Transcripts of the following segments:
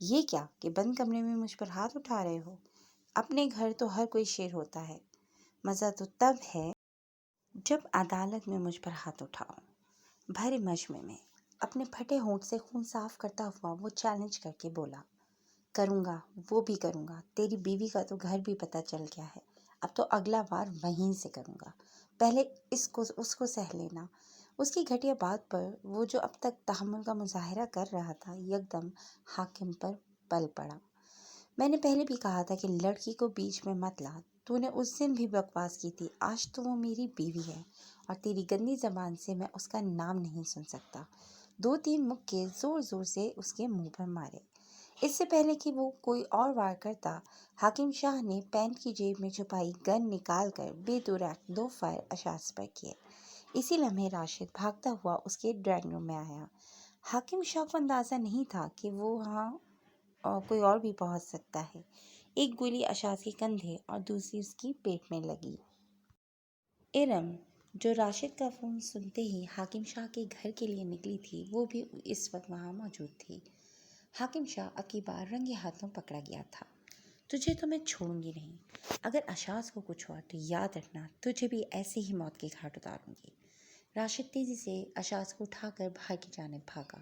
یہ کیا کہ بند کمرے میں مجھ پر ہاتھ اٹھا رہے ہو؟ اپنے گھر تو ہر کوئی شیر ہوتا ہے، مزہ تو تب ہے جب عدالت میں مجھ پر ہاتھ اٹھاؤ۔ بھرے مجمع میں اپنے پھٹے ہونٹ سے خون صاف کرتا ہوا وہ چیلنج کر کے بولا، کروں گا، وہ بھی کروں گا۔ تیری بیوی کا تو گھر بھی پتہ چل گیا ہے، اب تو اگلا بار وہیں سے کروں گا۔ پہلے اس کو سہ لینا۔ اس کی گھٹیا بات پر وہ جو اب تک تحمل کا مظاہرہ کر رہا تھا یکدم حاکم پر پل پڑا۔ میں نے پہلے بھی کہا تھا کہ لڑکی کو بیچ میں مت لا۔ تو نے اس دن بھی بکواس کی تھی، آج تو وہ میری بیوی ہے اور تیری گندی زبان سے میں اس کا نام نہیں سن سکتا۔ 2-3 مکے زور زور سے اس کے منہ پر مارے۔ اس سے پہلے کہ وہ کوئی اور وار کرتا، حاکم شاہ نے پینٹ کی جیب میں چھپائی گن نکال کر بے دریغ 2 فائر اشاس پر کیے۔ اسی لمحے راشد بھاگتا ہوا اس کے ڈرائنگ روم میں آیا۔ حاکم شاہ کو اندازہ نہیں تھا کہ وہاں کوئی اور بھی پہنچ سکتا ہے۔ ایک گولی اشاس کے کندھے اور دوسری اس کی پیٹ میں لگی۔ ارم جو راشد کا فون سنتے ہی حاکم شاہ کے گھر کے لیے نکلی تھی، وہ بھی اس وقت وہاں موجود تھی۔ حاکم شاہ اب کی بار رنگے ہاتھوں پکڑا گیا تھا۔ تجھے تو میں چھوڑوں گی نہیں، اگر اشاس کو کچھ ہوا تو یاد رکھنا تجھے بھی ایسے ہی موت کے گھاٹ اتاروں گی۔ راشد تیزی سے اشاس کو اٹھا کر باہر کی جانب بھاگا۔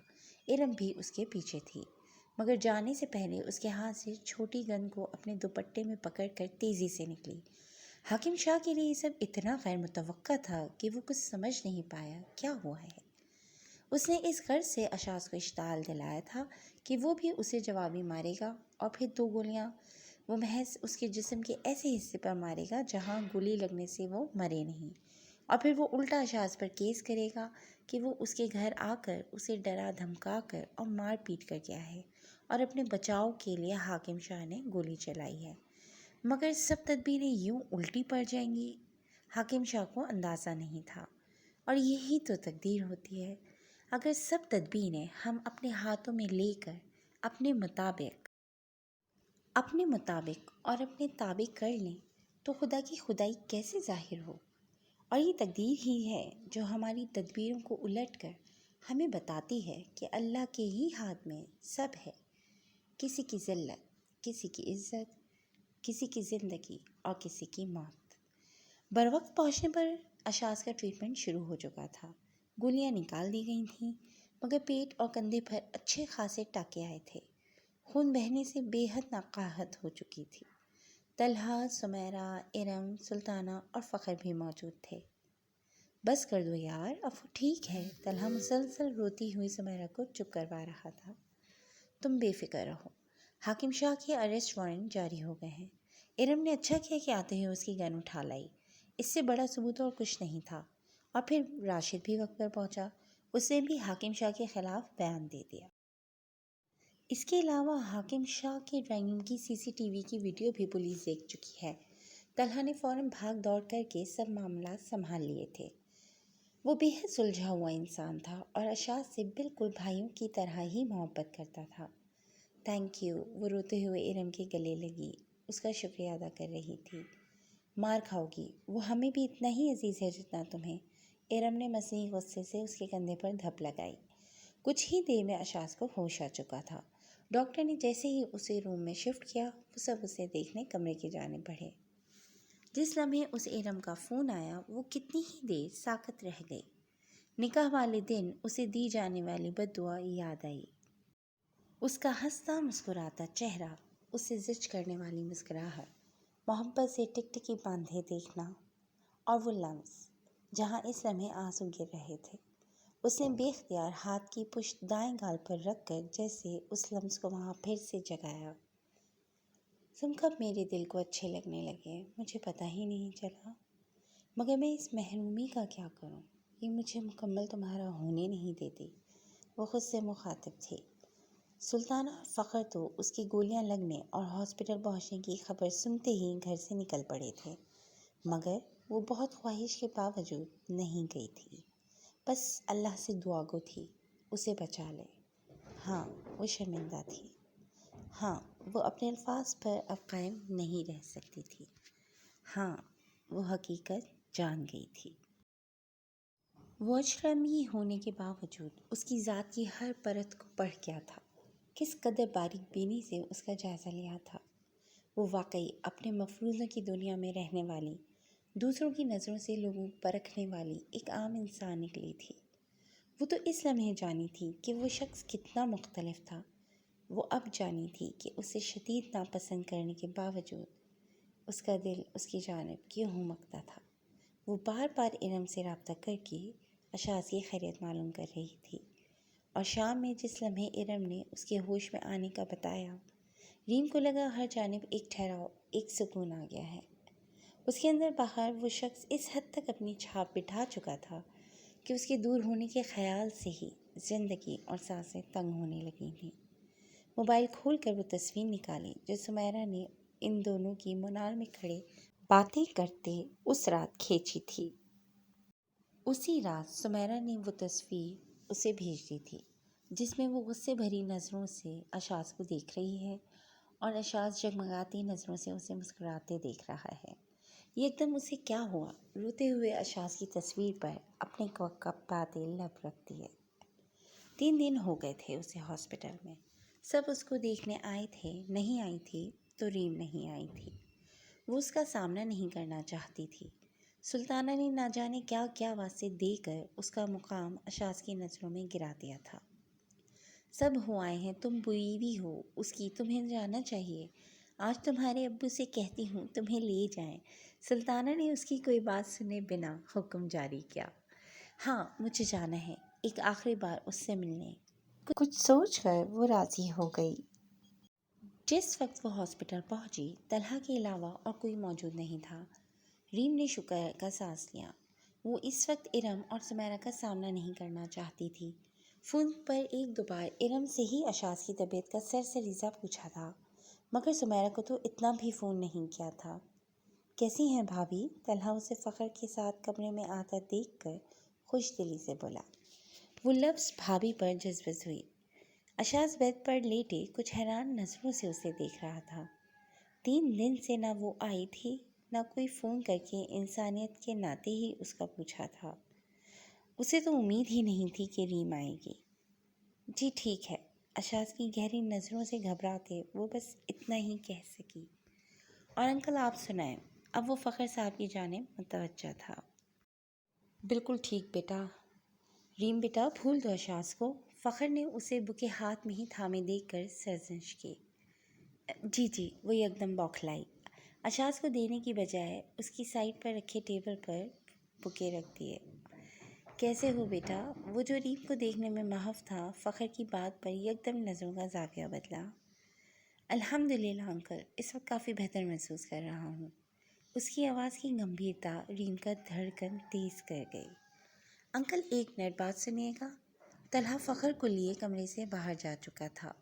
ارم بھی اس کے پیچھے تھی، مگر جانے سے پہلے اس کے ہاتھ سے چھوٹی گن کو اپنے دوپٹے میں پکڑ کر تیزی سے نکلی۔ حاکم شاہ کے لیے یہ سب اتنا غیر متوقع تھا کہ وہ کچھ سمجھ نہیں پایا کیا ہوا ہے۔ اس نے اس غرض سے اشاس کو اشتعال دلایا تھا کہ وہ بھی اسے جوابی مارے گا، اور پھر 2 گولیاں وہ محض اس کے جسم کے ایسے حصے پر مارے گا جہاں گولی لگنے سے وہ مرے نہیں، اور پھر وہ الٹا اشاس پر کیس کرے گا کہ وہ اس کے گھر آ کر اسے ڈرا دھمکا کر اور مار پیٹ کر گیا ہے، اور اپنے بچاؤ کے لیے حاکم شاہ نے گولی چلائی ہے۔ مگر سب تدبیریں یوں الٹی پڑ جائیں گی، حاکم شاہ کو اندازہ نہیں تھا۔ اور یہی تو تقدیر ہوتی ہے، اگر سب تدبیریں ہم اپنے ہاتھوں میں لے کر اپنے مطابق اور اپنے تابع کر لیں تو خدا کی خدائی کیسے ظاہر ہو؟ اور یہ تقدیر ہی ہے جو ہماری تدبیروں کو الٹ کر ہمیں بتاتی ہے کہ اللہ کے ہی ہاتھ میں سب ہے، کسی کی ذلت، کسی کی عزت، کسی کی زندگی اور کسی کی موت۔ بروقت پہنچنے پر اشاس کا ٹریٹمنٹ شروع ہو چکا تھا۔ گولیاں نکال دی گئی تھیں، مگر پیٹ اور کندھے پر اچھے خاصے ٹاکے آئے تھے۔ خون بہنے سے بے حد نقاہت ہو چکی تھی۔ طلحہ، سمیرہ، ارم، سلطانہ اور فخر بھی موجود تھے۔ بس کر دو یار، اب وہ ٹھیک ہے، طلحہ مسلسل روتی ہوئی سمیرہ کو چپ کروا رہا تھا۔ تم بے فکر رہو، حاکم شاہ کے اریسٹ وارنٹ جاری ہو گئے ہیں۔ ارم نے اچھا کیا کہ آتے ہی اس کی گن اٹھا لائی، اس سے بڑا ثبوت اور کچھ نہیں تھا۔ اور پھر راشد بھی وقت پر پہنچا، اس نے بھی حاکم شاہ کے خلاف بیان دے دیا۔ اس کے علاوہ حاکم شاہ کے ڈرائنگ روم کی CCTV کی ویڈیو بھی پولیس دیکھ چکی ہے۔ طلحہ نے فوراً بھاگ دوڑ کر کے سب معاملات سنبھال لیے تھے۔ وہ بے حد سلجھا ہوا انسان تھا اور اشاس سے بالکل بھائیوں کی طرح ہی محبت کرتا تھا۔ تھینک یو، وہ روتے ہوئے ارم کے گلے لگی، اس کا شکریہ ادا کر رہی تھی۔ مار کھاؤ گی، وہ ہمیں بھی اتنا ہی عزیز ہے جتنا تمہیں۔ ارم نے مصنوعی غصے سے اس کے کندھے پر دھپ لگائی۔ کچھ ہی دیر میں اشاس کو ہوش آ چکا تھا۔ ڈاکٹر نے جیسے ہی اسے روم میں شفٹ کیا، وہ سب اسے دیکھنے کمرے کی جانب بڑھے۔ جس لمحے اس ارم کا فون آیا، وہ کتنی ہی دیر ساکت رہ گئی۔ نکاح والے دن اسے دی جانے والی بد دعا یاد آئی۔ اس کا ہنستا مسکراتا چہرہ، اسے زچ کرنے والی مسکراہٹ، محبت سے ٹکٹکی باندھے دیکھنا، اور وہ لمس جہاں اس لمحے آنسو گر رہے تھے۔ اس نے بے اختیار ہاتھ کی پشت دائیں گال پر رکھ کر جیسے اس لمس کو وہاں پھر سے جگایا۔ تم کب میرے دل کو اچھے لگنے لگے مجھے پتہ ہی نہیں چلا، مگر میں اس محرومی کا کیا کروں، یہ مجھے مکمل تمہارا ہونے نہیں دیتی۔ وہ خود سے مخاطب تھی۔ سلطانہ اور فخر تو اس کی گولیاں لگنے اور ہاسپٹل پہنچنے کی خبر سنتے ہی گھر سے نکل پڑے تھے، مگر وہ بہت خواہش کے باوجود نہیں گئی تھی۔ بس اللہ سے دعا گو تھی اسے بچا لے۔ ہاں وہ شرمندہ تھی، ہاں وہ اپنے الفاظ پر اب قائم نہیں رہ سکتی تھی، ہاں وہ حقیقت جان گئی تھی۔ وہ اجرمی ہونے کے باوجود اس کی ذات کی ہر پرت کو پڑھ گیا تھا۔ کس قدر باریک بینی سے اس کا جائزہ لیا تھا۔ وہ واقعی اپنے مفروضوں کی دنیا میں رہنے والی، دوسروں کی نظروں سے لوگوں پرکھنے والی ایک عام انسان نکلی تھی۔ وہ تو اس لمحے جانی تھی کہ وہ شخص کتنا مختلف تھا۔ وہ اب جانی تھی کہ اسے شدید ناپسند کرنے کے باوجود اس کا دل اس کی جانب کیوں ہمکتا تھا۔ وہ بار بار ارم سے رابطہ کر کے اشاز کی خیریت معلوم کر رہی تھی، اور شام میں جس لمحے ارم نے اس کے ہوش میں آنے کا بتایا، ریم کو لگا ہر جانب ایک ٹھہراؤ، ایک سکون آ گیا ہے۔ اس کے اندر باہر وہ شخص اس حد تک اپنی چھاپ بٹھا چکا تھا کہ اس کے دور ہونے کے خیال سے ہی زندگی اور سانسیں تنگ ہونے لگی تھیں۔ موبائل کھول کر وہ تصویر نکالی جو سمیرہ نے ان دونوں کی منار میں کھڑے باتیں کرتے اس رات کھینچی تھی۔ اسی رات سمیرہ نے وہ تصویر اسے بھیج دی تھی، جس میں وہ غصے بھری نظروں سے اشاز کو دیکھ رہی ہے اور اشاز جگمگاتی نظروں سے اسے مسکراتے دیکھ رہا ہے۔ ایک دم اسے کیا ہوا، روتے ہوئے اشاز کی تصویر پر اپنے کپکپاتے لب رکھتی ہے۔ 3 دن ہو گئے تھے اسے ہاسپٹل میں۔ سب اس کو دیکھنے آئے تھے، نہیں آئی تھی تو ریم نہیں آئی تھی۔ وہ اس کا سامنا نہیں کرنا چاہتی تھی۔ سلطانہ نے نہ جانے کیا کیا واسطے دے کر اس کا مقام اشاز کی نظروں میں گرا دیا تھا۔ سب ہو آئے ہیں، تم بیوی ہو اس کی، تمہیں جانا چاہیے۔ آج تمہارے ابو سے کہتی ہوں تمہیں لے جائیں۔ سلطانہ نے اس کی کوئی بات سنے بنا حکم جاری کیا۔ ہاں مجھے جانا ہے، ایک آخری بار اس سے ملنے۔ کچھ سوچ کر وہ راضی ہو گئی۔ جس وقت وہ ہاسپٹل پہنچی، طلحہ کے علاوہ اور کوئی موجود نہیں تھا۔ ریم نے شکر کا سانس لیا۔ وہ اس وقت ارم اور سمیرہ کا سامنا نہیں کرنا چاہتی تھی۔ فون پر 1-2 بار ارم سے ہی اشاز کی طبیعت کا سرسریزہ پوچھا تھا، مگر سمیرہ کو تو اتنا بھی فون نہیں کیا تھا۔ کیسی ہیں بھابھی؟ طلحہ اسے فخر کے ساتھ کمرے میں آتا دیکھ کر خوش دلی سے بولا۔ وہ لفظ بھابھی پر جذبز ہوئی۔ اشاز بیڈ پر لیٹے کچھ حیران نظروں سے اسے دیکھ رہا تھا۔ 3 دن سے نہ وہ آئی تھی، نہ کوئی فون کر کے انسانیت کے ناطے ہی اس کا پوچھا تھا۔ اسے تو امید ہی نہیں تھی کہ ریم آئے گی۔ جی ٹھیک ہے، اشاز کی گہری نظروں سے گھبراتے وہ بس اتنا ہی کہہ سکی۔ اور انکل آپ سنائیں؟ اب وہ فخر صاحب کی جانب متوجہ تھا۔ بالکل ٹھیک بیٹا۔ ریم بیٹا بھول دو اشاز کو۔ فخر نے اسے بکے ہاتھ میں ہی تھامے دیکھ کر سرزنش کی۔ جی جی، وہ یکدم بوکھلائی۔ اشاز کو دینے کی بجائے اس کی سائڈ پر رکھے ٹیبل پر بکے رکھ دیے۔ کیسے ہو بیٹا؟ وہ جو ریم کو دیکھنے میں محو تھا، فخر کی بات پر یکدم نظروں کا زاویہ بدلا۔ الحمدللہ انکل، اس وقت کافی بہتر محسوس کر رہا ہوں۔ اس کی آواز کی گمبھیرتا ریم کا دھڑکن تیز کر گئی۔ انکل ایک منٹ بات سنیے گا۔ طلحہ فخر کو لیے کمرے سے باہر جا چکا تھا۔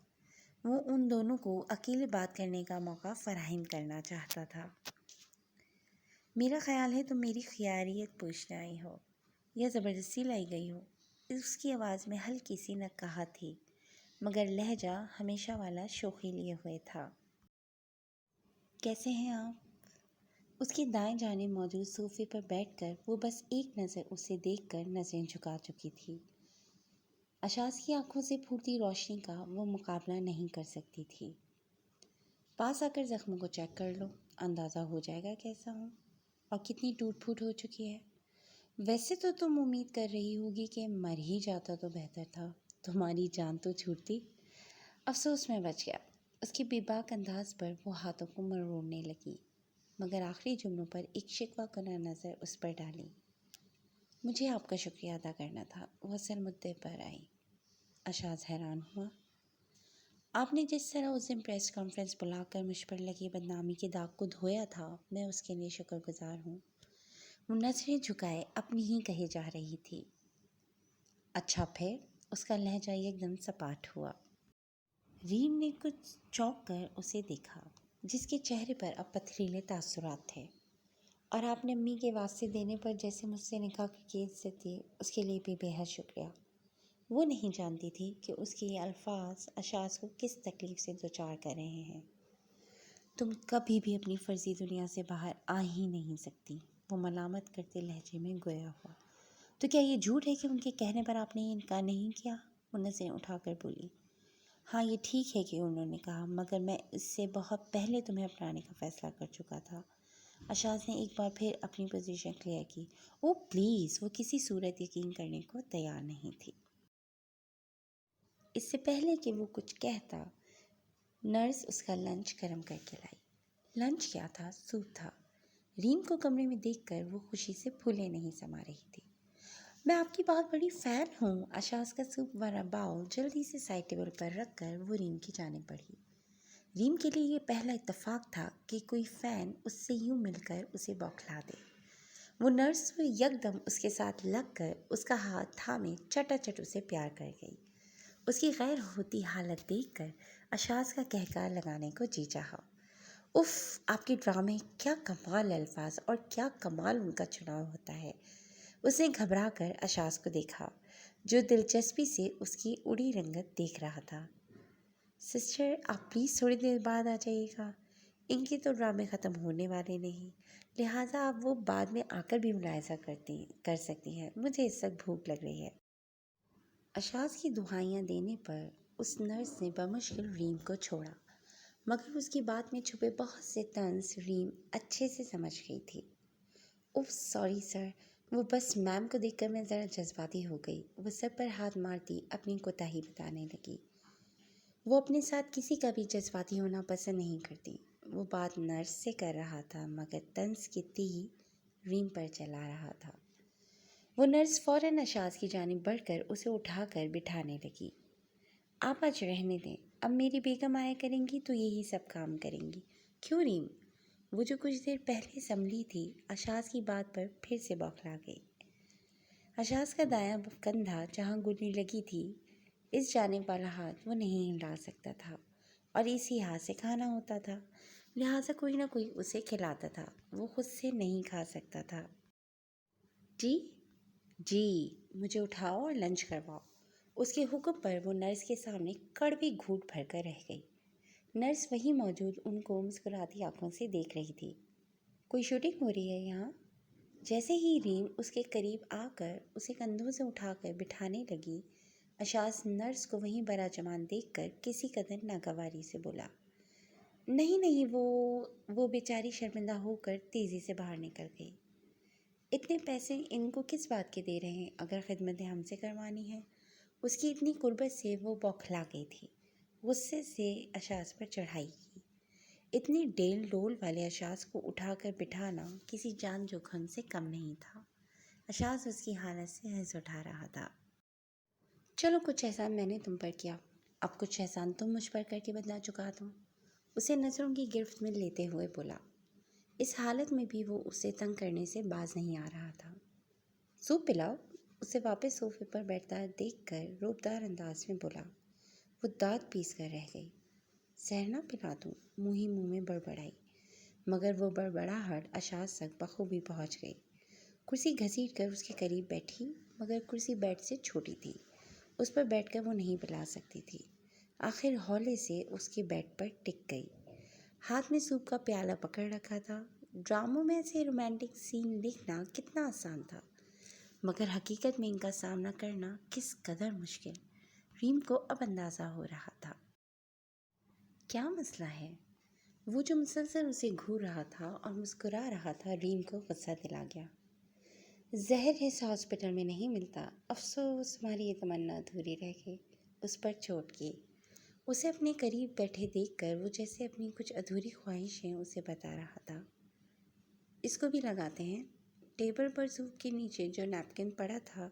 وہ ان دونوں کو اکیلے بات کرنے کا موقع فراہم کرنا چاہتا تھا۔ میرا خیال ہے تم میری خیریت پوچھنے آئی ہو یا زبردستی لائی گئی ہو۔ اس کی آواز میں ہلکی سی نکہت تھی، مگر لہجہ ہمیشہ والا شوخی لیے ہوئے تھا۔ کیسے ہیں آپ؟ اس کی دائیں جانب موجود صوفے پر بیٹھ کر وہ بس ایک نظر اسے دیکھ کر نظریں جھکا چکی تھی۔ اشاز کی آنکھوں سے پھوٹتی روشنی کا وہ مقابلہ نہیں کر سکتی تھی۔ پاس آ کر زخموں کو چیک کر لو، اندازہ ہو جائے گا کیسا ہوں اور کتنی ٹوٹ پھوٹ ہو چکی ہے۔ ویسے تو تم امید کر رہی ہوگی کہ مر ہی جاتا تو بہتر تھا، تمہاری جان تو چھوٹتی۔ افسوس میں بچ گیا۔ اس کے بے باک انداز پر وہ ہاتھوں کو مروڑنے لگی، مگر آخری جملوں پر ایک شکوہ کنہ نظر اس پر ڈالی۔ مجھے آپ کا شکریہ ادا کرنا تھا، وہ اصل مدعے پر آئی۔ اشاز حیران ہوا۔ آپ نے جس طرح اس دن پریس کانفرنس بلا کر مجھ پر لگی بدنامی کے داغ کو دھویا تھا، میں اس کے لیے شکر گزار ہوں۔ وہ نظریں جھکائے اپنی ہی کہے جا رہی تھی۔ اچھا پھر؟ اس کا لہجہ ایک دم سپاٹ ہوا۔ ریم نے کچھ چونک کر اسے دیکھا، جس کے چہرے پر اب پتھریلے تاثرات تھے۔ اور آپ نے امی کے واسطے دینے پر جیسے مجھ سے نکاح کی عزت دی، اس کے لیے بھی بے حد شکریہ۔ وہ نہیں جانتی تھی کہ اس کے یہ الفاظ اشاز کو کس تکلیف سے دوچار کر رہے ہیں۔ تم کبھی بھی اپنی فرضی دنیا سے باہر آ ہی نہیں سکتی، وہ ملامت کرتے لہجے میں گویا ہوا۔ تو کیا یہ جھوٹ ہے کہ ان کے کہنے پر آپ نے یہ انکار نہیں کیا؟ وہ نظریں اٹھا کر بولی۔ ہاں یہ ٹھیک ہے کہ انہوں نے کہا، مگر میں اس سے بہت پہلے تمہیں اپنانے کا فیصلہ کر چکا تھا۔ اشاز نے ایک بار پھر اپنی پوزیشن کلیئر کی۔ او پلیز، وہ کسی صورت یقین کرنے کو تیار نہیں تھی۔ اس سے پہلے کہ وہ کچھ کہتا، نرس اس کا لنچ گرم کر کے لائی۔ لنچ کیا تھا؟ سوپ تھا۔ ریم کو کمرے میں دیکھ کر وہ خوشی سے پھولے نہیں سما رہی تھی۔ میں آپ کی بہت بڑی فین ہوں۔ اشاز کا سوپ والا باؤل جلدی سے سائڈ ٹیبل پر رکھ کر وہ ریم کی جانب بڑھی۔ ریم کے لیے یہ پہلا اتفاق تھا کہ کوئی فین اس سے یوں مل کر اسے بوکھلا دے۔ وہ نرس کو یکدم اس کے ساتھ لگ کر اس کا ہاتھ تھامے چٹا چٹ اسے پیار کر گئی۔ اس کی غیر ہوتی حالت دیکھ کر اشاز کا کہکار لگانے کو جی چاہا۔ اف، آپ کے ڈرامے، کیا کمال الفاظ اور کیا کمال ان کا چناؤ ہوتا ہے۔ اس نے گھبرا کر اشاز کو دیکھا، جو دلچسپی سے اس کی اڑی رنگت دیکھ رہا تھا۔ سسٹر، آپ پلیز تھوڑی دیر بعد آ جائیے گا۔ ان کے تو ڈرامے ختم ہونے والے نہیں، لہٰذا آپ وہ بعد میں آ کر بھی ملاحظہ کر سکتی ہیں۔ مجھے اس وقت بھوک لگ رہی ہے۔ اشاز کی دہائیاں دینے پر اس نرس نے بمشکل ریم کو چھوڑا، مگر اس کی بات میں چھپے بہت سے طنز ریم اچھے سے سمجھ گئی تھی۔ اوہ سوری سر، وہ بس میم کو دیکھ کر میں ذرا جذباتی ہو گئی۔ وہ سر پر ہاتھ مارتی اپنی کوتاہی بتانے لگی۔ وہ اپنے ساتھ کسی کا بھی جذباتی ہونا پسند نہیں کرتی۔ وہ بات نرس سے کر رہا تھا، مگر طنز کی تیر ریم پر چلا رہا تھا۔ وہ نرس فوراً اشاز کی جانب بڑھ کر اسے اٹھا کر بٹھانے لگی۔ آپ آج رہنے دیں، اب میری بیگم آیا کریں گی تو یہی سب کام کریں گی۔ کیوں ریم؟ وہ جو کچھ دیر پہلے سنبھلی تھی، اشاز کی بات پر پھر سے بوکھلا گئی۔ اشاز کا دایاں کندھا جہاں گولی لگی تھی، اس جانب والا ہاتھ وہ نہیں ہلا سکتا تھا اور اسی ہاتھ سے کھانا ہوتا تھا، لہٰذا کوئی نہ کوئی اسے کھلاتا تھا، وہ خود سے نہیں کھا سکتا تھا۔ جی جی، مجھے اٹھاؤ اور لنچ کرواؤ۔ اس کے حکم پر وہ نرس کے سامنے کڑوی گھونٹ بھر کر رہ گئی۔ نرس وہیں موجود ان کو مسکراتی آنکھوں سے دیکھ رہی تھی۔ کوئی شوٹنگ ہو رہی ہے یہاں؟ جیسے ہی ریم اس کے قریب آ کر اسے کندھوں سے اٹھا کر بٹھانے لگی، اشاز نرس کو وہیں براجمان دیکھ کر کسی قدر ناگواری سے بولا، نہیں نہیں، وہ بیچاری شرمندہ ہو کر تیزی سے باہر نکل گئی۔ اتنے پیسے ان کو کس بات کے دے رہے ہیں اگر خدمتیں ہم سے کروانی ہیں؟ اس کی اتنی قربت سے وہ بوکھلا گئی تھی۔ غصے سے اشاز پر چڑھائی کی۔ اتنی ڈیل ڈول والے اشاز کو اٹھا کر بٹھانا کسی جان جوکھم سے کم نہیں تھا۔ اشاز اس کی حالت سے حظ اٹھا رہا تھا۔ چلو، کچھ احسان میں نے تم پر کیا، اب کچھ احسان تم مجھ پر کر کے بدلا چکا دو۔ اسے نظروں کی گرفت میں لیتے ہوئے بولا۔ اس حالت میں بھی وہ اسے تنگ کرنے سے باز نہیں آ رہا تھا۔ سوپ پلاؤ، اسے واپس صوفے پر بیٹھتا دیکھ کر روبدار انداز میں بولا۔ وہ دانت پیس کر رہ گئی۔ سحر پلا دوں، منہ ہی منہ میں بڑبڑائی، مگر وہ بڑبڑاہٹ اشاز تک بخوبی پہنچ گئی۔ کرسی گھسیٹ کر اس کے قریب بیٹھی، مگر کرسی بیڈ سے چھوٹی تھی، اس پر بیٹھ کر وہ نہیں پلا سکتی تھی۔ آخر ہولے سے اس کے بیڈ پر ٹک گئی۔ ہاتھ میں سوپ کا پیالہ پکڑ رکھا تھا۔ ڈراموں میں سے رومانٹک سین لکھنا کتنا آسان تھا، مگر حقیقت میں ان کا سامنا کرنا کس قدر مشکل، ریم کو اب اندازہ ہو رہا تھا۔ کیا مسئلہ ہے؟ وہ جو مسلسل اسے گھور رہا تھا اور مسکرا رہا تھا، ریم کو غصہ دلا گیا۔ زہر اس ہاسپٹل میں نہیں ملتا، افسوس ہماری یہ تمنا ادھوری رہ گئی۔ اس پر چوٹ کی۔ اسے اپنے قریب بیٹھے دیکھ کر وہ جیسے اپنی کچھ ادھوری خواہشیں اسے بتا رہا تھا۔ اس کو بھی لگاتے ہیں۔ ٹیبل پر سوپ کے نیچے جو نیپکن پڑا تھا،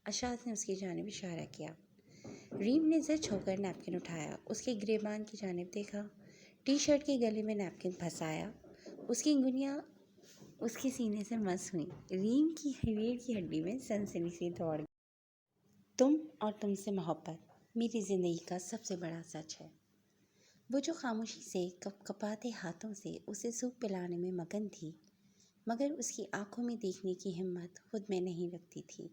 اشاز نے اس کی جانب اشارہ کیا۔ ریم نے زچ ہو کر نیپکن اٹھایا، اس کے گریبان کی جانب دیکھا، ٹی شرٹ کے گلے میں نیپکن پھنسایا۔ اس کی انگلیاں اس کے سینے سے مس ہوئیں۔ ریم کی ریڑھ کی ہڈی میں سنسنی سی دوڑ گئی۔ تم اور تم سے محبت میری زندگی کا سب سے بڑا سچ ہے۔ وہ جو خاموشی سے کپ کپاتے ہاتھوں سے اسے سوپ پلانے میں مگن تھی، مگر اس کی آنکھوں میں دیکھنے کی ہمت خود میں نہیں رکھتی تھی،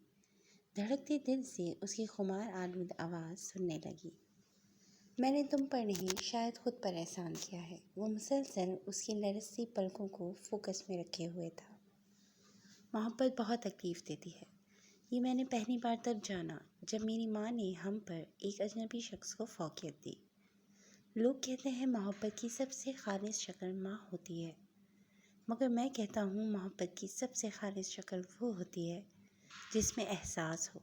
دھڑکتے دل سے اس کی خمار آلود آواز سننے لگی۔ میں نے تم پر نہیں، شاید خود پر احسان کیا ہے۔ وہ مسلسل اس کی لرزتی پلکوں کو فوکس میں رکھے ہوئے تھا۔ محبت بہت تکلیف دیتی ہے، یہ میں نے پہلی بار تب جانا جب میری ماں نے ہم پر ایک اجنبی شخص کو فوقیت دی۔ لوگ کہتے ہیں محبت کی سب سے خالص شکل ماں ہوتی ہے، مگر میں کہتا ہوں محبت کی سب سے خالص شکل وہ ہوتی ہے جس میں احساس ہو،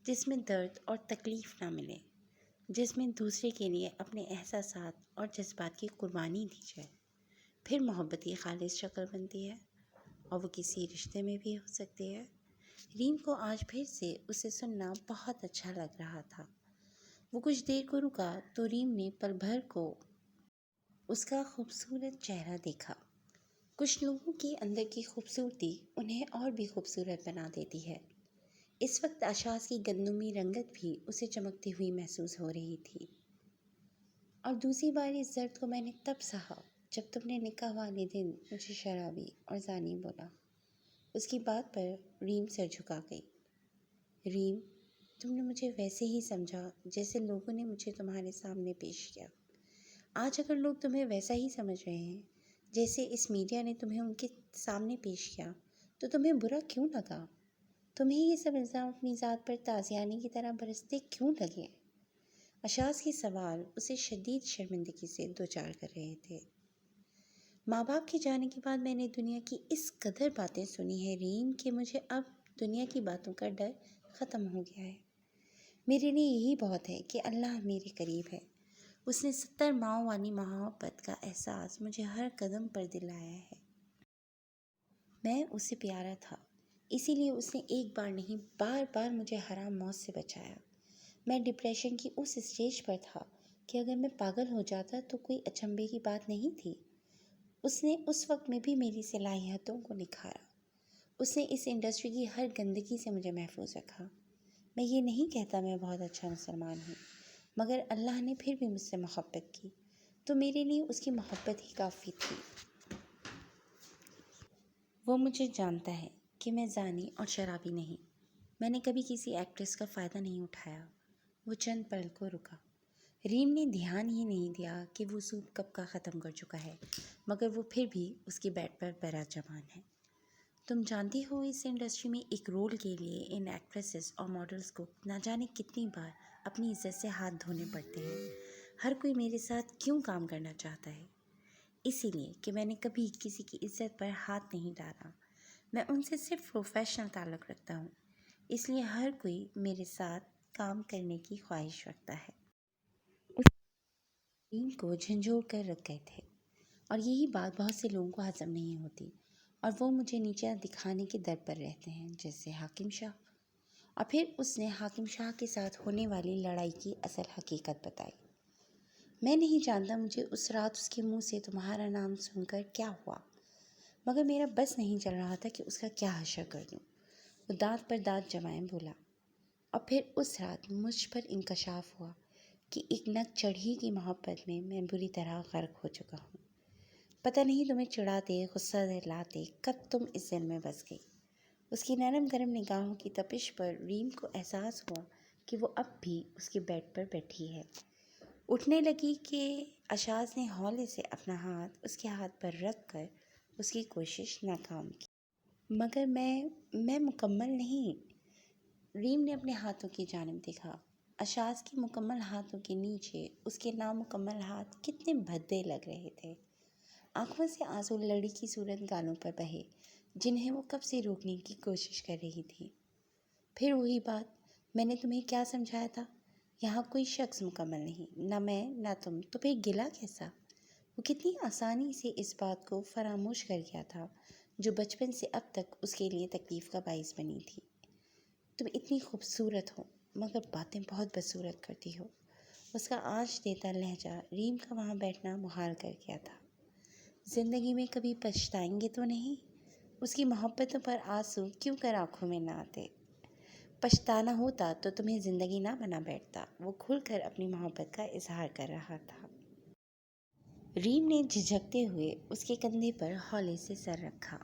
جس میں درد اور تکلیف نہ ملے، جس میں دوسرے کے لیے اپنے احساسات اور جذبات کی قربانی دی جائے، پھر محبت کی خالص شکل بنتی ہے، اور وہ کسی رشتے میں بھی ہو سکتی ہے۔ ریم کو آج پھر سے اسے سننا بہت اچھا لگ رہا تھا۔ وہ کچھ دیر کو رکا تو ریم نے پل بھر کو اس کا خوبصورت چہرہ دیکھا۔ کچھ لوگوں کے اندر کی خوبصورتی انہیں اور بھی خوبصورت بنا دیتی ہے۔ اس وقت اشاس کی گندمی رنگت بھی اسے چمکتی ہوئی محسوس ہو رہی تھی۔ اور دوسری بار اس درد کو میں نے تب سہا جب تم نے نکاح والے دن مجھے شرابی اور زانی بولا۔ اس کی بات پر ریم سر جھکا گئی۔ ریم، تم نے مجھے ویسے ہی سمجھا جیسے لوگوں نے مجھے تمہارے سامنے پیش کیا۔ آج اگر لوگ تمہیں ویسا ہی سمجھ رہے ہیں جیسے اس میڈیا نے تمہیں ان کے سامنے پیش کیا، تو تمہیں برا کیوں لگا؟ تمہیں یہ سب الزام اپنی ذات پر تازیانے کی طرح برستے کیوں لگے؟ اشاس کے سوال اسے شدید شرمندگی سے دوچار کر رہے تھے۔ ماں باپ کے جانے کے بعد میں نے دنیا کی اس قدر باتیں سنی ہیں ریم کہ مجھے اب دنیا کی باتوں کا ڈر ختم ہو گیا ہے۔ میرے لیے یہی بہت ہے کہ اللہ میرے قریب ہے۔ اس نے 70 ماؤں والی محبت کا احساس مجھے ہر قدم پر دلایا ہے۔ میں اسے پیارا تھا، اسی لیے اس نے ایک بار نہیں بار بار مجھے حرام موت سے بچایا۔ میں ڈپریشن کی اس اسٹیج پر تھا کہ اگر میں پاگل ہو جاتا تو کوئی اچنبھے کی بات نہیں تھی۔ اس نے اس وقت میں بھی میری صلاحیتوں کو نکھارا۔ اس نے اس انڈسٹری کی ہر گندگی سے مجھے محفوظ رکھا۔ میں یہ نہیں کہتا میں بہت اچھا مسلمان ہوں، مگر اللہ نے پھر بھی مجھ سے محبت کی، تو میرے لیے اس کی محبت ہی کافی تھی۔ وہ مجھے جانتا ہے کہ میں زانی اور شرابی نہیں۔ میں نے کبھی کسی ایکٹریس کا فائدہ نہیں اٹھایا۔ وہ چند پل کو رکا۔ ریم نے دھیان ہی نہیں دیا کہ وہ سوپ کب کا ختم کر چکا ہے، مگر وہ پھر بھی اس کے بیٹ پر براجمان ہے۔ تم جانتی ہو اس انڈسٹری میں ایک رول کے لیے ان ایکٹریسز اور ماڈلز کو نہ جانے کتنی بار اپنی عزت سے ہاتھ دھونے پڑتے ہیں۔ ہر کوئی میرے ساتھ کیوں کام کرنا چاہتا ہے؟ اسی لیے کہ میں نے کبھی کسی کی عزت پر ہاتھ نہیں ڈالا۔ میں ان سے صرف پروفیشنل تعلق رکھتا ہوں، اس لیے ہر کوئی میرے ساتھ کام کرنے کی خواہش رکھتا ہے۔ اس ٹیم کو جھنجھوڑ کر رکھ گئے تھے، اور یہی بات بہت سے لوگوں کو ہضم نہیں ہوتی، اور وہ مجھے نیچے دکھانے کے در پر رہتے ہیں، جیسے حاکم شاہ۔ اور پھر اس نے حاکم شاہ کے ساتھ ہونے والی لڑائی کی اصل حقیقت بتائی۔ میں نہیں جانتا مجھے اس رات اس کے منہ سے تمہارا نام سن کر کیا ہوا، مگر میرا بس نہیں چل رہا تھا کہ اس کا کیا حشر کر دوں۔ وہ دانت پر دانت جمائے بولا۔ اور پھر اس رات مجھ پر انکشاف ہوا کہ ایک نک چڑھی کی محبت میں میں بری طرح غرق ہو چکا ہوں۔ پتہ نہیں تمہیں چڑھاتے، غصہ دلاتے کب تم اس دل میں بس گئی۔ اس کی نرم گرم نگاہوں کی تپش پر ریم کو احساس ہوا کہ وہ اب بھی اس کے بیڈ پر بیٹھی ہے۔ اٹھنے لگی کہ اشاس نے ہولے سے اپنا ہاتھ اس کے ہاتھ پر رکھ کر اس کی کوشش ناکام کی۔ مگر میں مکمل نہیں۔ ریم نے اپنے ہاتھوں کی جانب دیکھا۔ اشاس کے مکمل ہاتھوں کے نیچے اس کے نامکمل ہاتھ کتنے بھدے لگ رہے تھے۔ آنکھوں سے آنسو لڑی کی صورت گالوں پر بہے، جنہیں وہ کب سے روکنے کی کوشش کر رہی تھی۔ پھر وہی بات، میں نے تمہیں کیا سمجھایا تھا؟ یہاں کوئی شخص مکمل نہیں، نہ میں نہ تم، تو پھر گلہ کیسا؟ وہ کتنی آسانی سے اس بات کو فراموش کر گیا تھا جو بچپن سے اب تک اس کے لیے تکلیف کا باعث بنی تھی۔ تم اتنی خوبصورت ہو، مگر باتیں بہت بدصورت کرتی ہو۔ اس کا آج دیتا لہجہ ریم کا وہاں بیٹھنا محال کر گیا تھا۔ زندگی میں کبھی پچھتائیں گے تو نہیں؟ اس کی محبتوں پر آنسو کیوں کر آنکھوں میں نہ آتے؟ پچھتانا ہوتا تو تمہیں زندگی نہ بنا بیٹھتا۔ وہ کھل کر اپنی محبت کا اظہار کر رہا تھا۔ ریم نے جھجکتے ہوئے اس کے کندھے پر ہولے سے سر رکھا۔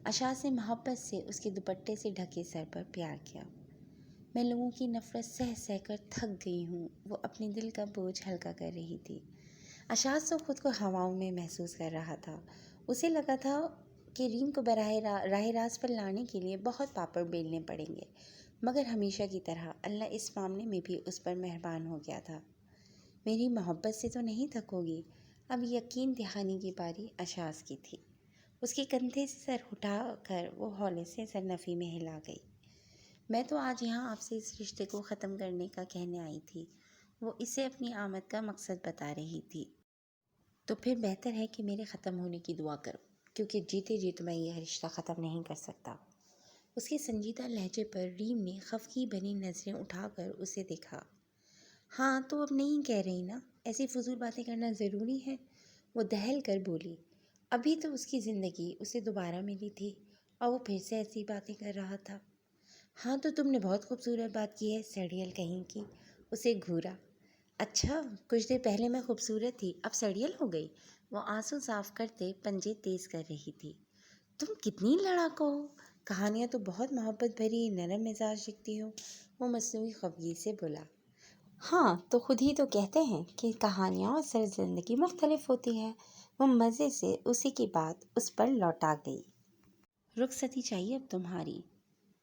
اشاس نے محبت سے اس کے دوپٹے سے ڈھکے سر پر پیار کیا۔ میں لوگوں کی نفرت سہ سہ کر تھک گئی ہوں، وہ اپنے دل کا بوجھ ہلکا کر رہی تھی۔ اشاس تو خود کو ہواؤں میں محسوس کر رہا تھا۔ اسے لگا تھا کہ ریم کو راہ راست پر لانے کے لیے بہت پاپڑ بیلنے پڑیں گے، مگر ہمیشہ کی طرح اللہ اس معاملے میں بھی اس پر مہربان ہو گیا تھا۔ میری محبت سے تو نہیں تھکوگی؟ اب یقین دہانی کی باری اشاز کی تھی۔ اس کے کندھے سے سر اٹھا کر وہ ہولے سے سرنفی میں ہلا گئی۔ میں تو آج یہاں آپ سے اس رشتے کو ختم کرنے کا کہنے آئی تھی۔ وہ اسے اپنی آمد کا مقصد بتا رہی تھی۔ تو پھر بہتر ہے کہ میرے ختم ہونے کی دعا کرو، کیونکہ جیتے جی تو میں یہ رشتہ ختم نہیں کر سکتا۔ اس کے سنجیدہ لہجے پر ریم نے خفگی بنی نظریں اٹھا کر اسے دیکھا۔ ہاں تو اب نہیں کہہ رہی نا؟ ایسی فضول باتیں کرنا ضروری ہے؟ وہ دہل کر بولی۔ ابھی تو اس کی زندگی اسے دوبارہ ملی تھی اور وہ پھر سے ایسی باتیں کر رہا تھا۔ ہاں تو تم نے بہت خوبصورت بات کی ہے، سڑیل کہیں کی۔ اسے گھورا۔ اچھا، کچھ دیر پہلے میں خوبصورت تھی، اب سڑیل ہو گئی؟ وہ آنسو صاف کرتے پنجے تیز کر رہی تھی۔ تم کتنی لڑاکو ہو، کہانیاں تو بہت محبت بھری نرم مزاج لکھتی ہو، وہ مصنوعی خفگی سے بولا۔ ہاں تو خود ہی تو کہتے ہیں کہ کہانیاں اور سر زندگی مختلف ہوتی ہے۔ وہ مزے سے اسی کی بات اس پر لوٹا گئی۔ رخصتی چاہیے اب تمہاری۔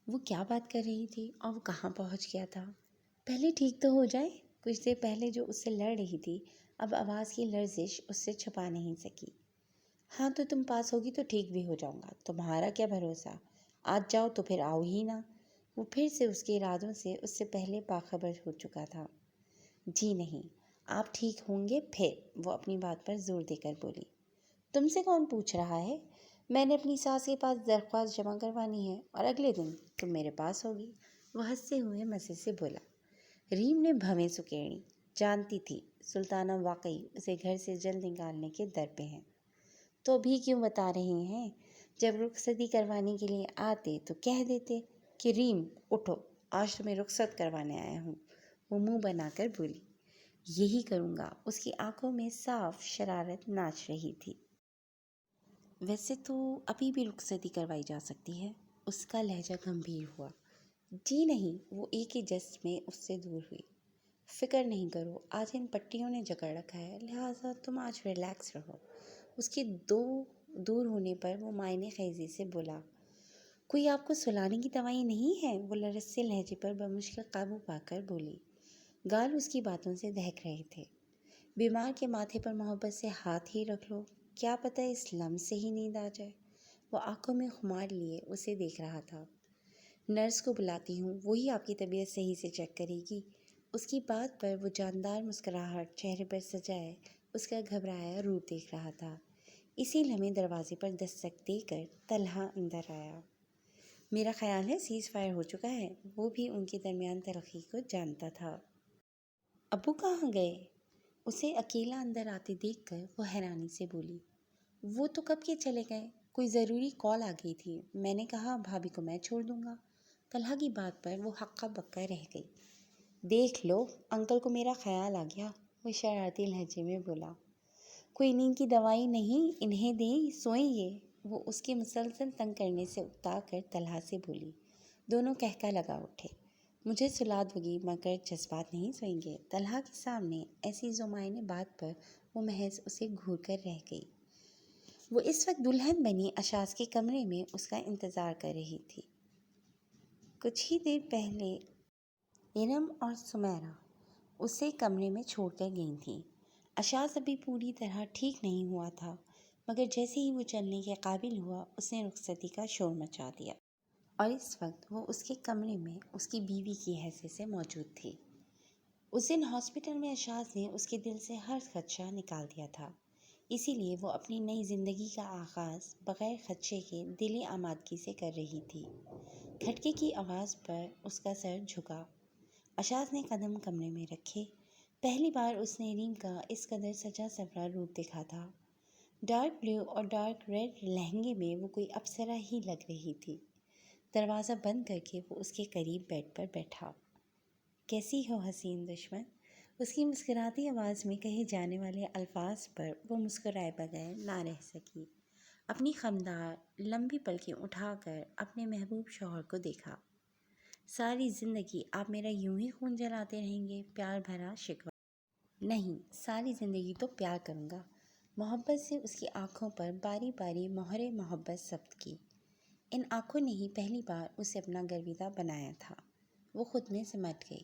وہ کیا بات کر رہی تھی اور وہ کہاں پہنچ گیا تھا؟ پہلے ٹھیک تو ہو جائے۔ کچھ دیر پہلے جو اس سے لڑ رہی تھی، اب آواز کی لرزش اس سے چھپا نہیں سکی۔ ہاں تو تم پاس ہوگی تو ٹھیک بھی ہو جاؤں گا، تمہارا کیا بھروسہ؟ آج جاؤ تو پھر آؤ ہی نہ۔ وہ پھر سے اس کے ارادوں سے اس سے پہلے باخبر ہو چکا تھا۔ جی نہیں، آپ ٹھیک ہوں گے پھر، وہ اپنی بات پر زور دے کر بولی۔ تم سے کون پوچھ رہا ہے؟ میں نے اپنی ساس کے پاس درخواست جمع کروانی ہے اور اگلے دن تم میرے پاس ہوگی، وہ ہنستے ہوئے مزے سے بولا۔ ریم نے بھویں سکیڑی، جانتی تھی سلطانہ واقعی اسے گھر سے جلد نکالنے کے در پہ ہیں۔ تو ابھی کیوں بتا رہے ہیں؟ جب رخصتی کروانے کے لیے آتے تو کہہ دیتے کہ ریم اٹھو، آج تمہیں رخصت کروانے آیا ہوں، وہ منہ بنا کر بولی۔ یہی کروں گا، اس کی آنکھوں میں صاف شرارت ناچ رہی تھی۔ ویسے تو ابھی بھی رخصتی کروائی جا سکتی ہے، اس کا لہجہ گمبھیر ہوا۔ جی نہیں، وہ ایک ہی جست میں اس سے دور ہوئی۔ فکر نہیں کرو، آج ان پٹیوں نے جکڑ رکھا ہے، لہٰذا تم آج ریلیکس رہو۔ اس کے دور ہونے پر وہ معائنے خیزی سے بولا۔ کوئی آپ کو سلانے کی دوائی نہیں ہے؟ وہ لرزتے لہجے پر بمشکل قابو پا کر بولی۔ گال اس کی باتوں سے دہک رہے تھے۔ بیمار کے ماتھے پر محبت سے ہاتھ ہی رکھ لو، کیا پتہ اس لمس سے ہی نیند آ جائے۔ وہ آنکھوں میں خمار لیے اسے دیکھ رہا تھا۔ نرس کو بلاتی ہوں، وہی آپ کی طبیعت صحیح سے چیک کرے گی۔ اس کی بات پر وہ جاندار مسکراہٹ چہرے پر سجائے اس کا گھبرایا روپ دیکھ رہا تھا۔ اسی لمحے دروازے پر دستک دے کر طلحہ اندر آیا۔ میرا خیال ہے سیز فائر ہو چکا ہے، وہ بھی ان کے درمیان تلخی کو جانتا تھا۔ ابو کہاں گئے؟ اسے اکیلا اندر آتے دیکھ کر وہ حیرانی سے بولی۔ وہ تو کب کے چلے گئے، کوئی ضروری کال آ گئی تھی، میں نے کہا بھابھی کو میں چھوڑ دوں گا۔ طلحہ کی بات پر وہ ہکا بکا رہ گئی۔ دیکھ لو، انکل کو میرا خیال آ گیا، وہ شرارتی لہجے میں بولا۔ کوئی نیند کی دوائی نہیں، انہیں دیں، سوئیں یہ، وہ اس کے مسلسل تنگ کرنے سے اکتا کر طلحہ سے بولی۔ دونوں کہکا لگا اٹھے۔ مجھے سلا دوگی مگر جذبات نہیں سوئیں گے۔ طلحہ کے سامنے ایسی ذومعنی بات پر وہ محض اسے گھور کر رہ گئی۔ وہ اس وقت دلہن بنی اشاز کے کمرے میں اس کا انتظار کر رہی تھی۔ کچھ ہی دیر پہلے ارم اور سمیرہ اسے کمرے میں چھوڑ کر گئی تھیں۔ اشاز ابھی پوری طرح ٹھیک نہیں ہوا تھا، مگر جیسے ہی وہ چلنے کے قابل ہوا اس نے رخصتی کا شور مچا دیا، اور اس وقت وہ اس کے کمرے میں اس کی بیوی کی حیثیت سے موجود تھی۔ اس دن ہاسپٹل میں اشاز نے اس کے دل سے ہر خدشہ نکال دیا تھا، اسی لیے وہ اپنی نئی زندگی کا آغاز بغیر خدشے کے دلی آمادگی سے کر رہی تھی۔ کھٹکے کی آواز پر اس کا سر جھکا۔ اشاز نے قدم کمرے میں رکھے۔ پہلی بار اس نے ریم کا اس قدر سجا سورا روپ دیکھا تھا۔ ڈارک بلیو اور ڈارک ریڈ لہنگے میں وہ کوئی اپسرا ہی لگ رہی تھی۔ دروازہ بند کر کے وہ اس کے قریب بیڈ پر بیٹھا۔ کیسی ہو حسین دشمن؟ اس کی مسکراتی آواز میں کہے جانے والے الفاظ پر وہ مسکرائے بغیر نہ رہ سکی۔ اپنی خمدار لمبی پلکیں اٹھا کر اپنے محبوب شوہر کو دیکھا۔ ساری زندگی آپ میرا یوں ہی خون جلاتے رہیں گے؟ پیار بھرا شکوہ۔ نہیں، ساری زندگی تو پیار کروں گا۔ محبت سے اس کی آنکھوں پر باری باری مہر محبت ثبت کی۔ ان آنکھوں نے ہی پہلی بار اسے اپنا گرویدہ بنایا تھا۔ وہ خود میں سمٹ گئی۔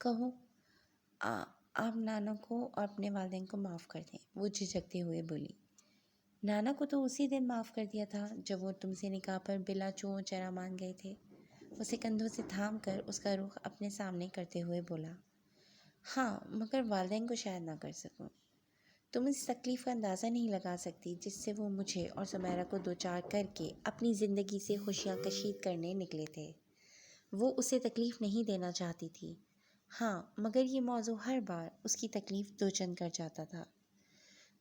کہوں آپ نانا کو اور اپنے والدین کو معاف کر دیں، وہ جھجکتے ہوئے بولی۔ نانا کو تو اسی دن معاف کر دیا تھا جب وہ تم سے نکاح پر بلا چوں چرا مان گئے تھے۔ اسے کندھوں سے تھام کر اس کا رخ اپنے سامنے کرتے ہوئے بولا۔ ہاں، مگر والدین کو شاید نہ کر سکوں۔ تم اس تکلیف کا اندازہ نہیں لگا سکتی جس سے وہ مجھے اور سمیرا کو دوچار کر کے اپنی زندگی سے خوشیاں کشید کرنے نکلے تھے۔ وہ اسے تکلیف نہیں دینا چاہتی تھی، ہاں، مگر یہ موضوع ہر بار اس کی تکلیف دوچند کر جاتا تھا۔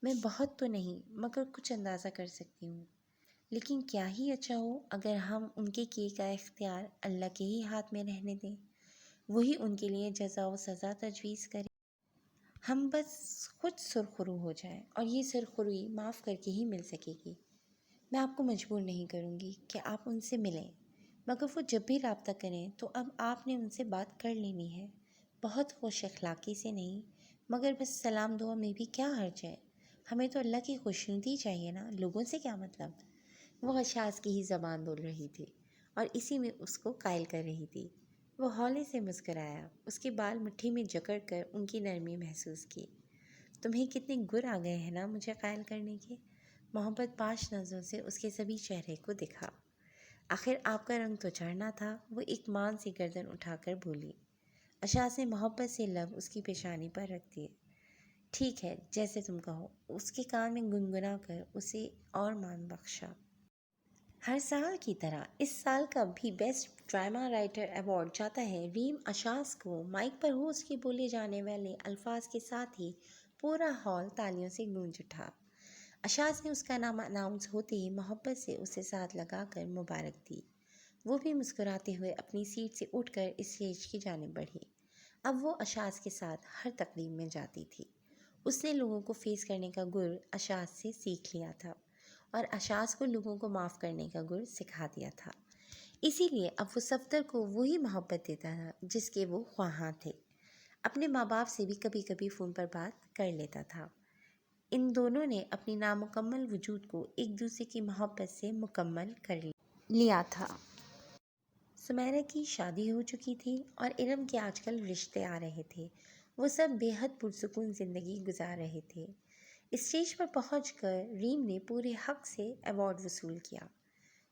میں بہت تو نہیں مگر کچھ اندازہ کر سکتی ہوں، لیکن کیا ہی اچھا ہو اگر ہم ان کے کیے کا اختیار اللہ کے ہی ہاتھ میں رہنے دیں، وہی ان کے لیے جزا و سزا تجویز کرے۔ ہم بس خود سرخرو ہو جائیں اور یہ سرخروئی معاف کر کے ہی مل سکے گی۔ میں آپ کو مجبور نہیں کروں گی کہ آپ ان سے ملیں، مگر وہ جب بھی رابطہ کریں تو اب آپ نے ان سے بات کر لینی ہے، بہت خوش اخلاقی سے نہیں، مگر بس سلام دعا میں بھی کیا حرج ہے؟ ہمیں تو اللہ کی خوشنودی چاہیے نا، لوگوں سے کیا مطلب؟ وہ اشاس کی ہی زبان بول رہی تھی اور اسی میں اس کو قائل کر رہی تھی۔ وہ ہولے سے مسکرایا، اس کے بال مٹھی میں جکڑ کر ان کی نرمی محسوس کی۔ تمہیں کتنے گر آ گئے ہیں نا مجھے قائل کرنے کے؟ محبت پاش نظروں سے اس کے سبھی چہرے کو دکھا۔ آخر آپ کا رنگ تو چڑھنا تھا، وہ ایک مان سی گردن اٹھا کر بولی۔ اشاس نے محبت سے لب اس کی پیشانی پر رکھ دیے۔ ٹھیک ہے، جیسے تم کہو، اس کے کان میں گنگنا کر اسے اور مان بخشا۔ ہر سال کی طرح اس سال کا بھی بیسٹ ڈرامہ رائٹر ایوارڈ جاتا ہے ریم اشاس کو۔ مائک پر ہوسٹ کے بولے جانے والے الفاظ کے ساتھ ہی پورا ہال تالیوں سے گونج اٹھا۔ اشاس نے اس کا نام اناؤنس ہوتے ہی محبت سے اسے ساتھ لگا کر مبارک دی۔ وہ بھی مسکراتے ہوئے اپنی سیٹ سے اٹھ کر اسٹیج کی جانب بڑھی۔ اب وہ اشاس کے ساتھ ہر تقریب میں جاتی تھی۔ اس نے لوگوں کو فیس کرنے کا گر اشاس سے سیکھ لیا تھا اور اشاس کو لوگوں کو معاف کرنے کا گر سکھا دیا تھا۔ اسی لیے اب وہ صفدر کو وہی محبت دیتا تھا جس کے وہ خواہاں تھے۔ اپنے ماں باپ سے بھی کبھی کبھی فون پر بات کر لیتا تھا۔ ان دونوں نے اپنی نامکمل وجود کو ایک دوسرے کی محبت سے مکمل کر لیا تھا۔ سمیرا کی شادی ہو چکی تھی اور ارم کے آج کل رشتے آ رہے تھے۔ وہ سب بے حد پرسکون زندگی گزار رہے تھے۔ اسٹیج پر پہنچ کر ریم نے پورے حق سے ایوارڈ وصول کیا۔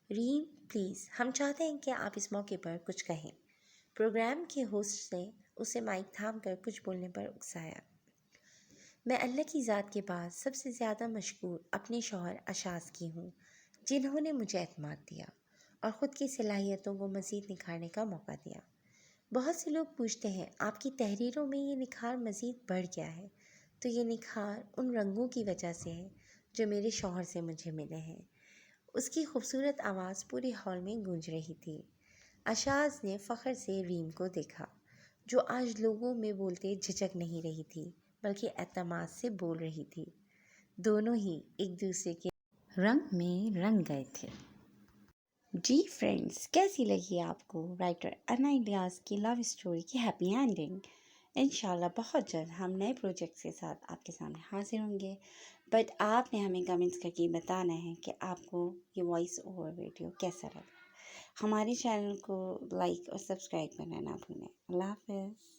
ریم پلیز، ہم چاہتے ہیں کہ آپ اس موقع پر کچھ کہیں۔ پروگرام کے ہوسٹ نے اسے مائک تھام کر کچھ بولنے پر اکسایا۔ میں اللہ کی ذات کے بعد سب سے زیادہ مشکور اپنے شوہر اشاس کی ہوں، جنہوں نے مجھے اعتماد دیا اور خود کی صلاحیتوں کو مزید نکھارنے کا موقع دیا۔ بہت سے لوگ پوچھتے ہیں آپ کی تحریروں میں یہ نکھار مزید بڑھ گیا ہے، تو یہ نکھار ان رنگوں کی وجہ سے ہے جو میرے شوہر سے مجھے ملے ہیں۔ اس کی خوبصورت آواز پورے ہال میں گونج رہی تھی۔ اشاس نے فخر سے ریم کو دیکھا، جو آج لوگوں میں بولتے جھجک نہیں رہی تھی بلکہ اعتماد سے بول رہی تھی۔ دونوں ہی ایک دوسرے کے رنگ میں رنگ گئے تھے۔ جی فرینڈز، کیسی لگی آپ کو رائٹر انا الیاس کی لو اسٹوری کی ہیپی اینڈنگ؟ انشاءاللہ بہت جلد ہم نئے پروجیکٹس کے ساتھ آپ کے سامنے حاضر ہوں گے، بٹ آپ نے ہمیں کمنٹس کر کے بتانا ہے کہ آپ کو یہ وائس اوور ویڈیو کیسا لگا۔ ہمارے چینل کو لائک اور سبسکرائب کرنا نہ بھولیں۔ اللہ حافظ۔